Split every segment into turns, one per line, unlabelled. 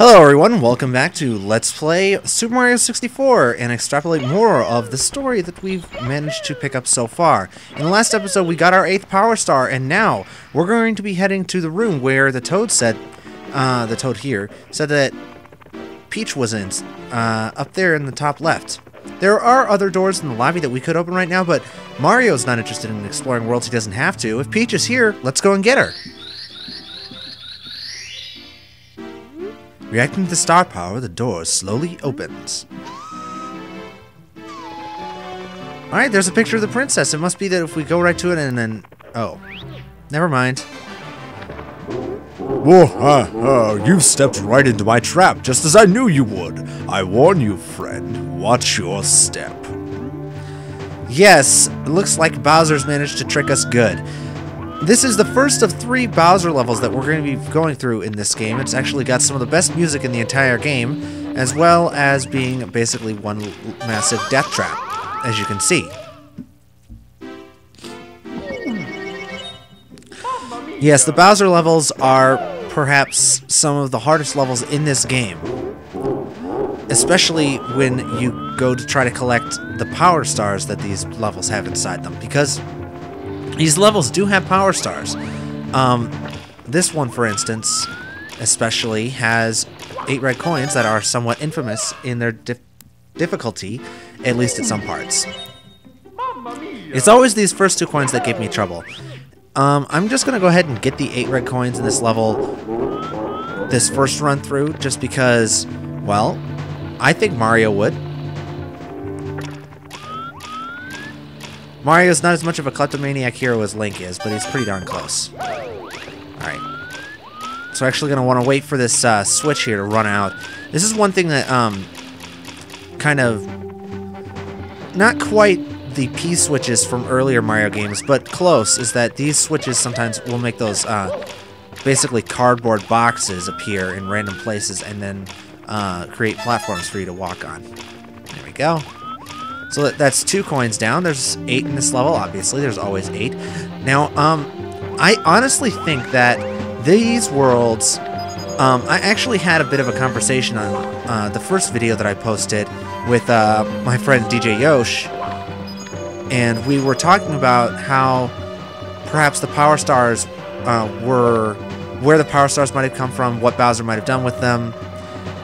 Hello everyone, welcome back to Let's Play Super Mario 64 and extrapolate more of the story that we've managed to pick up so far. In the last episode we got our 8th Power Star, and now we're going to be heading to the room where the Toad said, the Toad here, said that Peach was in, up there in the top left. There are other doors in the lobby that we could open right now, but Mario's not interested in exploring worlds he doesn't have to. If Peach is here, let's go and get her. Reacting to the star power, the door slowly opens. Alright, there's a picture of the princess. It must be that if we go right to it and then... Oh. Never mind.
Whoa, you've stepped right into my trap, just as I knew you would. I warn you, friend. Watch your step.
Yes, it looks like Bowser's managed to trick us good. This is the first of 3 Bowser levels that we're going to be going through in this game. It's actually got some of the best music in the entire game, as well as being basically one massive death trap, as you can see. Yes, the Bowser levels are perhaps some of the hardest levels in this game, especially when you go to try to collect the Power Stars that these levels have inside them, because these levels do have Power Stars. This one, for instance, especially has 8 red coins that are somewhat infamous in their difficulty, at least at some parts. It's always these first 2 coins that give me trouble. I'm just going to go ahead and get the 8 red coins in this level, this first run through, just because, well, I think Mario would. Mario's not as much of a kleptomaniac hero as Link is, but he's pretty darn close. Alright. So we're actually going to want to wait for this switch here to run out. This is one thing that, kind of, not quite the P switches from earlier Mario games, but close, is that these switches sometimes will make those, basically cardboard boxes appear in random places and then, create platforms for you to walk on. There we go. So that's 2 coins down. There's 8 in this level, obviously. There's always 8. Now, I honestly think that these worlds... I actually had a bit of a conversation on the first video that I posted with my friend DJ Yosh, and we were talking about how perhaps the Power Stars were... where the Power Stars might have come from, what Bowser might have done with them.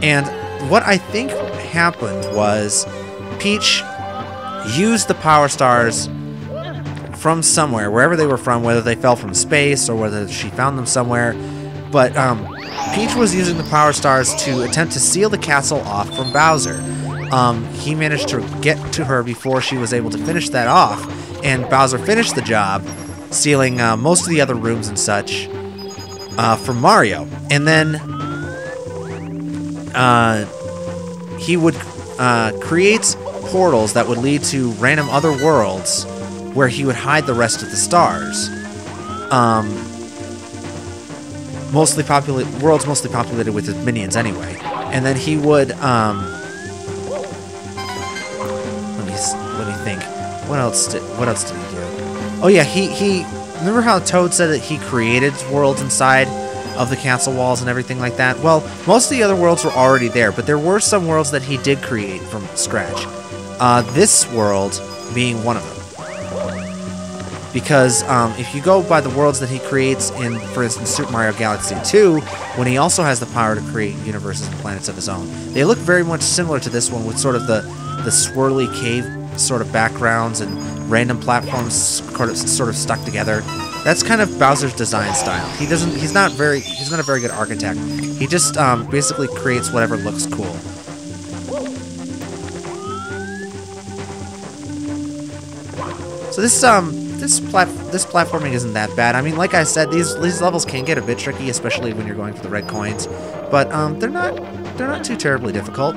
And what I think happened was Peach used the Power Stars from somewhere, wherever they were from, whether they fell from space or whether she found them somewhere. But Peach was using the Power Stars to attempt to seal the castle off from Bowser. He managed to get to her before she was able to finish that off, and Bowser finished the job, sealing most of the other rooms and such from Mario. And then he would create portals that would lead to random other worlds where he would hide the rest of the stars. Worlds mostly populated with his minions anyway. And then he would, let me think. What else did he do? Oh yeah, he remember how Toad said that he created worlds inside of the castle walls and everything like that? Well, most of the other worlds were already there, but there were some worlds that he did create from scratch. This world being one of them. Because if you go by the worlds that he creates in, for instance, Super Mario Galaxy 2, when he also has the power to create universes and planets of his own, they look very much similar to this one, with sort of the swirly cave sort of backgrounds and random platforms sort of stuck together. That's kind of Bowser's design style. He's not a very good architect. He just basically creates whatever looks cool. So this platforming isn't that bad. I mean, like I said, these levels can get a bit tricky, especially when you're going for the red coins. But they're not too terribly difficult.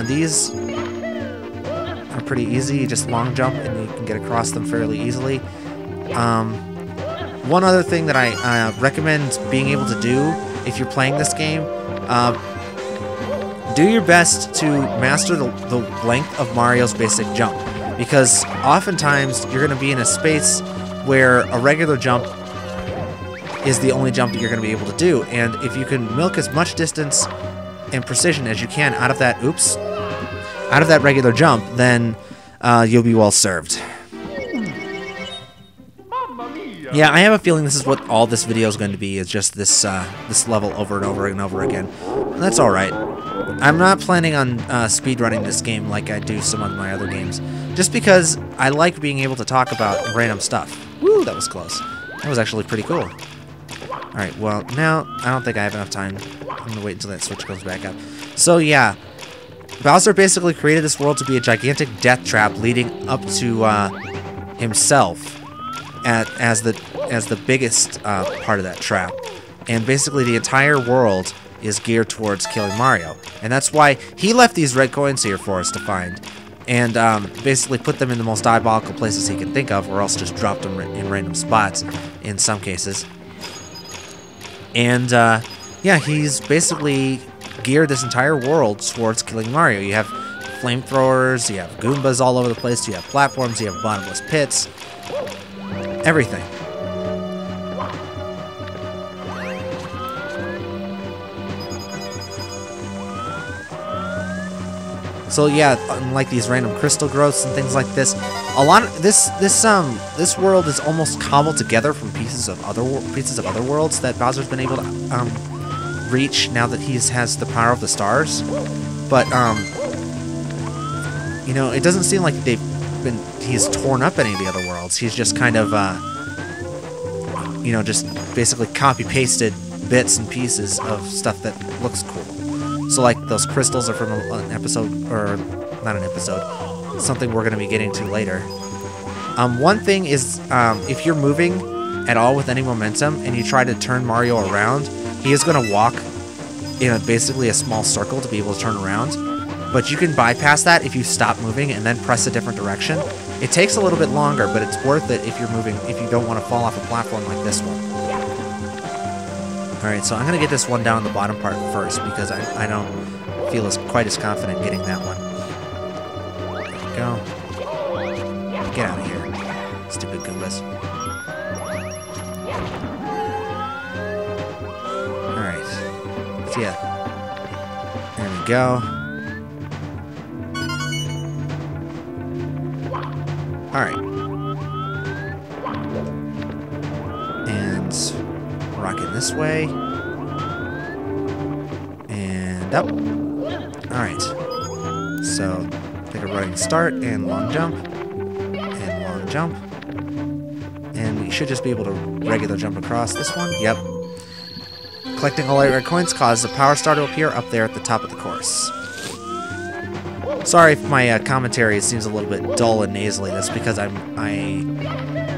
These are pretty easy. You just long jump and you can get across them fairly easily. One other thing that I recommend being able to do if you're playing this game, do your best to master the length of Mario's basic jump. Because oftentimes you're going to be in a space where a regular jump is the only jump that you're going to be able to do. And if you can milk as much distance and precision as you can out of that, out of that regular jump, then you'll be well served. Yeah, I have a feeling this is what all this video is going to be, is just this this level over and over and over again. And that's alright. I'm not planning on speedrunning this game like I do some of my other games, just because I like being able to talk about random stuff. Woo, that was close. That was actually pretty cool. Alright, well, now I don't think I have enough time. I'm going to wait until that switch comes back up. So, yeah. Bowser basically created this world to be a gigantic death trap leading up to himself as the biggest part of that trap. And basically the entire world is geared towards killing Mario. And that's why he left these red coins here for us to find. And basically put them in the most diabolical places he can think of, or else just dropped them in random spots in some cases. And yeah, he's basically geared this entire world towards killing Mario. You have flamethrowers, you have Goombas all over the place, you have platforms, you have bottomless pits, everything. So yeah, unlike these random crystal growths and things like this, a lot of this world is almost cobbled together from pieces of other worlds that Bowser's been able to reach now that he has the power of the stars. But you know, it doesn't seem like he's torn up any of the other worlds. He's just kind of you know, just basically copy pasted bits and pieces of stuff that looks cool. So like those crystals are from an episode, or not an episode, something we're going to be getting to later. One thing is, if you're moving at all with any momentum and you try to turn Mario around, he is going to walk in basically a small circle to be able to turn around. But you can bypass that if you stop moving and then press a different direction. It takes a little bit longer, but it's worth it if you're moving, if you don't want to fall off a platform like this one. Alright, so I'm going to get this one down the bottom part first, because I don't feel quite as confident getting that one. There we go. Get out of here, stupid Goombas. Alright, so yeah. There we go. Alright. And rocking this way. And up. Alright. So, take a running start and long jump. And long jump. And we should just be able to regular jump across this one. Yep. Collecting all 8 red coins causes a power star to appear up there at the top of the course. Sorry if my commentary seems a little bit dull and nasally. That's because I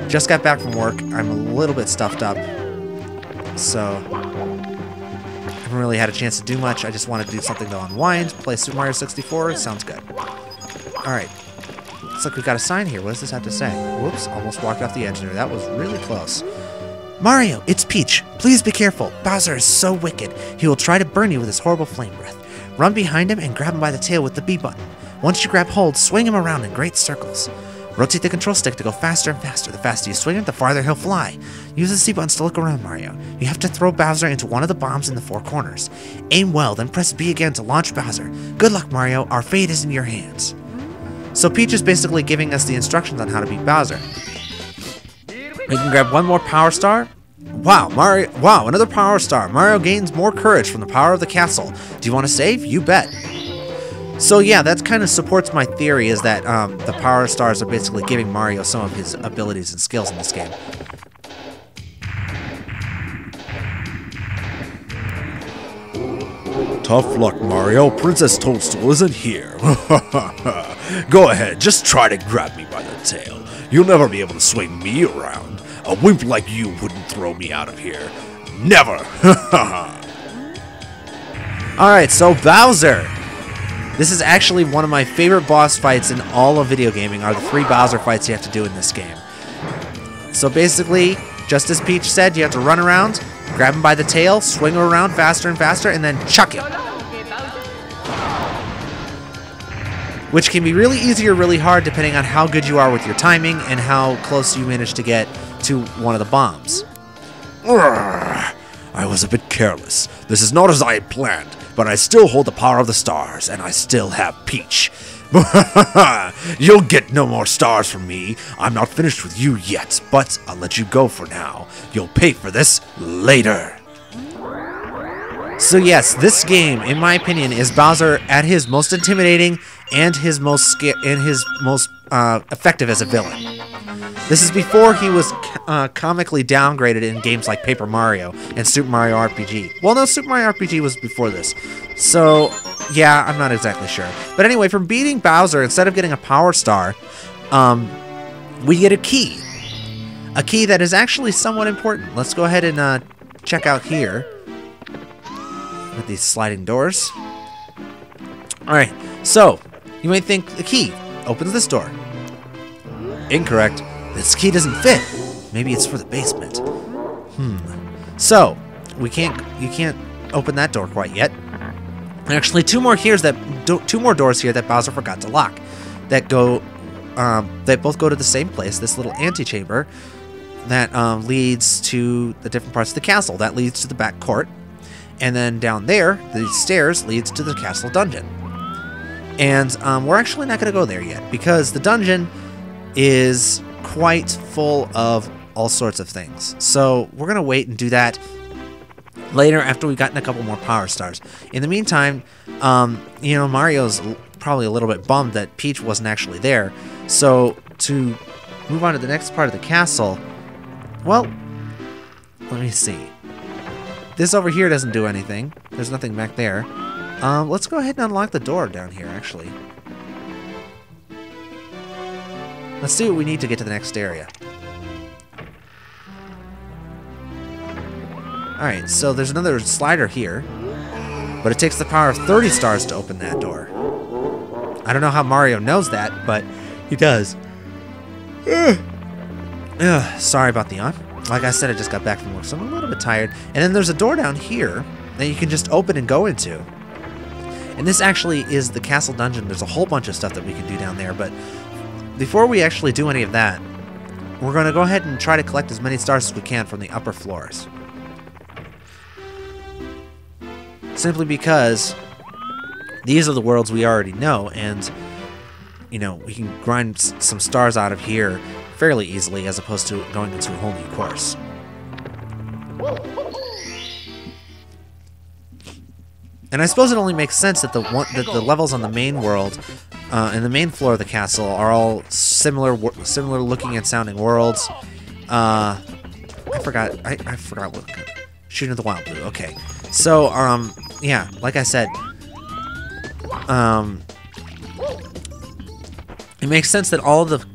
just got back from work. I'm a little bit stuffed up. So, I haven't really had a chance to do much. I just wanted to do something to unwind. Play Super Mario 64. Sounds good. Alright. Looks like we've got a sign here. What does this have to say? Whoops, almost walked off the edge there. That was really close. Mario, it's Peach. Please be careful. Bowser is so wicked. He will try to burn you with his horrible flame breath. Run behind him and grab him by the tail with the B button. Once you grab hold, swing him around in great circles. Rotate the control stick to go faster and faster. The faster you swing him, the farther he'll fly. Use the C buttons to look around, Mario. You have to throw Bowser into one of the bombs in the 4 corners. Aim well, then press B again to launch Bowser. Good luck, Mario. Our fate is in your hands. So Peach is basically giving us the instructions on how to beat Bowser. We can grab one more power star. Wow, Mario! Wow, another power star. Mario gains more courage from the power of the castle. Do you want to save? You bet. So yeah, that kind of supports my theory, is that the power stars are basically giving Mario some of his abilities and skills in this game.
Tough luck, Mario. Princess Toadstool isn't here. Go ahead, just try to grab me by the tail. You'll never be able to swing me around. A wimp like you wouldn't throw me out of here. Never!
Alright, so Bowser! This is actually one of my favorite boss fights in all of video gaming, are the 3 Bowser fights you have to do in this game. So basically, just as Peach said, you have to run around, grab him by the tail, swing him around faster and faster, and then chuck him. Which can be really easy or really hard depending on how good you are with your timing and how close you manage to get to one of the bombs.
I I was a bit careless. This is not as I had planned, but I still hold the power of the stars, and I still have Peach. You'll get no more stars from me. I'm not finished with you yet, but I'll let you go for now. You'll pay for this later.
So yes, this game, in my opinion, is Bowser at his most intimidating and his most effective as a villain. This is before he was comically downgraded in games like Paper Mario and Super Mario RPG. Well, no, Super Mario RPG was before this. So, yeah, I'm not exactly sure. But anyway, from beating Bowser, instead of getting a Power Star, we get a key. A key that is actually somewhat important. Let's go ahead and check out here. With these sliding doors. Alright, so, you might think the key opens this door. Incorrect. This key doesn't fit. Maybe it's for the basement. So, you can't open that door quite yet. Actually, two more doors here that Bowser forgot to lock. That both go to the same place. This little antechamber that leads to the different parts of the castle. That leads to the back court. And then down there, the stairs leads to the castle dungeon. And we're actually not going to go there yet, because the dungeon is quite full of all sorts of things. So we're going to wait and do that later after we've gotten a couple more Power Stars. In the meantime, you know, Mario's probably a little bit bummed that Peach wasn't actually there. So to move on to the next part of the castle, well, let me see. This over here doesn't do anything. There's nothing back there. Let's go ahead and unlock the door down here, actually. Let's see what we need to get to the next area. Alright, so there's another slider here. But it takes the power of 30 stars to open that door. I don't know how Mario knows that, but he does. Sorry about the yawn. Like I said, I just got back from work, so I'm a little bit tired. And then there's a door down here that you can just open and go into. And this actually is the castle dungeon. There's a whole bunch of stuff that we can do down there, but before we actually do any of that, we're going to go ahead and try to collect as many stars as we can from the upper floors. Simply because these are the worlds we already know, and, you know, we can grind some stars out of here fairly easily, as opposed to going into a whole new course. And I suppose it only makes sense that the levels on the main world and the main floor of the castle are all similar looking and sounding worlds. I forgot what. Shooting at the Wild Blue. Okay, so yeah, like I said, it makes sense that all of the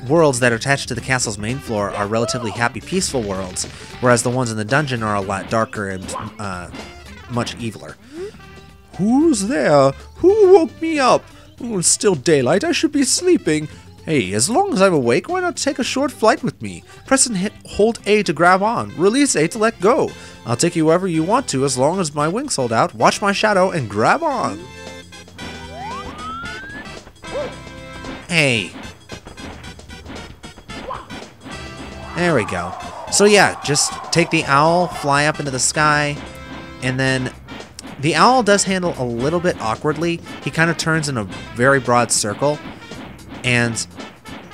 worlds that are attached to the castle's main floor are relatively happy, peaceful worlds, whereas the ones in the dungeon are a lot darker and much eviler.
Who's there? Who woke me up? Oh, it's still daylight. I should be sleeping. Hey, as long as I'm awake, why not take a short flight with me? Press and hold A to grab on. Release A to let go. I'll take you wherever you want to, as long as my wings hold out. Watch my shadow and grab on.
Hey. There we go. So yeah, just take the owl, fly up into the sky, and then the owl does handle a little bit awkwardly. He kind of turns in a very broad circle, and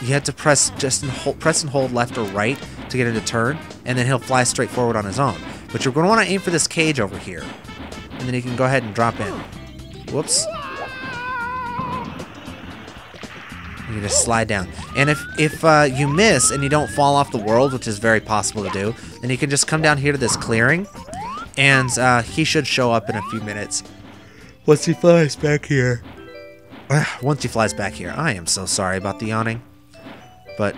you have to press and hold left or right to get him to turn, and then he'll fly straight forward on his own. But you're going to want to aim for this cage over here, and then you can go ahead and drop in. Whoops. You can just slide down. And if you miss and you don't fall off the world, which is very possible to do, then you can just come down here to this clearing, and he should show up in a few minutes.
Once he flies back here.
Once he flies back here. I am so sorry about the yawning. But,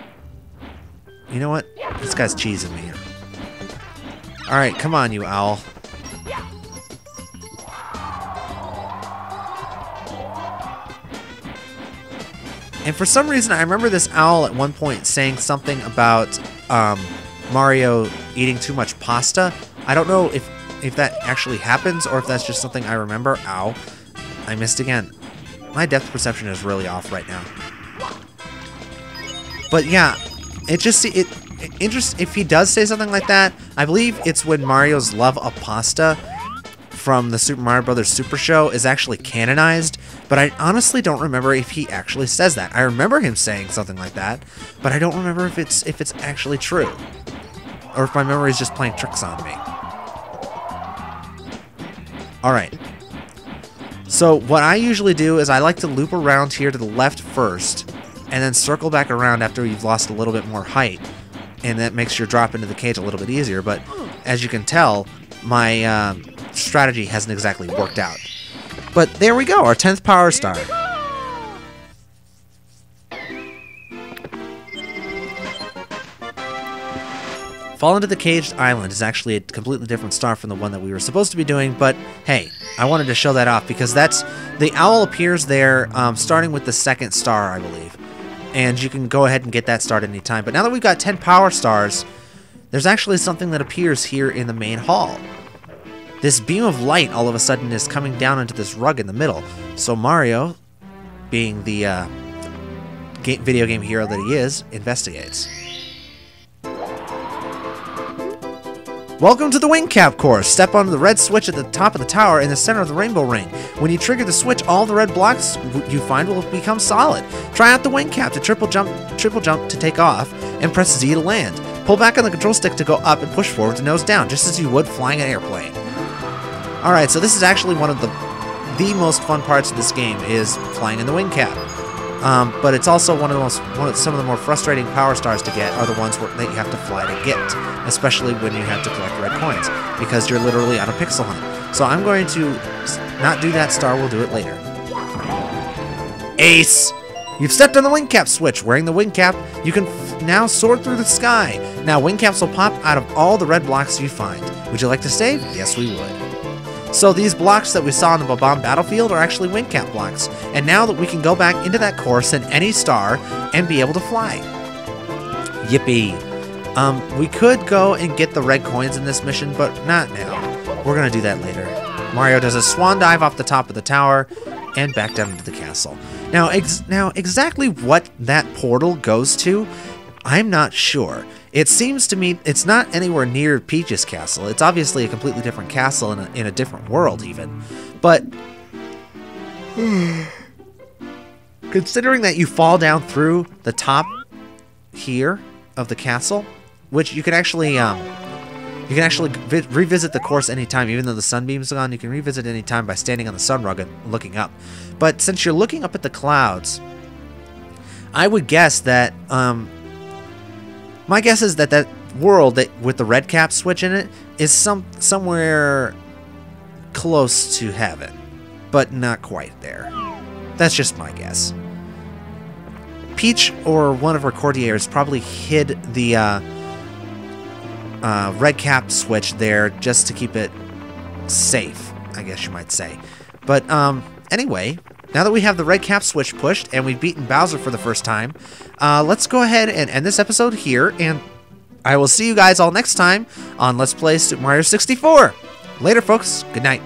you know what? This guy's cheesing me. Alright, come on, you owl. And for some reason, I remember this owl at one point saying something about Mario eating too much pasta. I don't know if that actually happens or if that's just something I remember. Ow. I missed again. My depth perception is really off right now. But yeah, if he does say something like that, I believe it's when Mario's love of pasta from the Super Mario Brothers Super Show is actually canonized, but I honestly don't remember if he actually says that. I remember him saying something like that, but I don't remember if it's actually true, or if my memory is just playing tricks on me. All right. So what I usually do is I like to loop around here to the left first, and then circle back around after you've lost a little bit more height, and that makes your drop into the cage a little bit easier. But as you can tell, my strategy hasn't exactly worked out. But there we go, our 10th Power Star. Fall into the Caged Island is actually a completely different star from the one that we were supposed to be doing, but hey, I wanted to show that off because the owl appears there starting with the 2nd star, I believe. And you can go ahead and get that started anytime. But now that we've got 10 Power Stars, there's actually something that appears here in the main hall. This beam of light all of a sudden is coming down into this rug in the middle. So Mario, being the video game hero that he is, investigates. Welcome to the Wing Cap course. Step onto the red switch at the top of the tower in the center of the rainbow ring. When you trigger the switch, all the red blocks you find will become solid. Try out the Wing Cap to triple jump to take off, and press Z to land. Pull back on the control stick to go up and push forward to nose down, just as you would flying an airplane. Alright, so this is actually one of the most fun parts of this game, is flying in the Wing Cap. But it's also some of the more frustrating Power Stars to get are the ones that you have to fly to get, especially when you have to collect red coins, because you're literally on a pixel hunt. So I'm going to not do that star, we'll do it later. Ace! You've stepped on the Wing Cap switch. Wearing the Wing Cap, you can now soar through the sky. Now Wing Caps will pop out of all the red blocks you find. Would you like to save? Yes, we would. So these blocks that we saw on the bob-omb battlefield are actually Wing Cap blocks, and now that we can go back into that course in any star and be able to fly. Yippee. We could go and get the red coins in this mission, but not now. We're going to do that later. Mario does a swan dive off the top of the tower and back down into the castle. Now exactly what that portal goes to, I'm not sure. It seems to me it's not anywhere near Peach's castle. It's obviously a completely different castle in a different world even. But considering that you fall down through the top here of the castle, which you can actually revisit the course anytime, even though the sunbeam's gone, you can revisit anytime by standing on the sun rug and looking up. But since you're looking up at the clouds, I would guess that my guess is that that world with the red cap switch in it is somewhere close to heaven, but not quite there. That's just my guess. Peach or one of her courtiers probably hid the red cap switch there just to keep it safe, I guess you might say. But anyway, now that we have the red cap switch pushed and we've beaten Bowser for the first time, let's go ahead and end this episode here, and I will see you guys all next time on Let's Play Super Mario 64. Later, folks. Good night.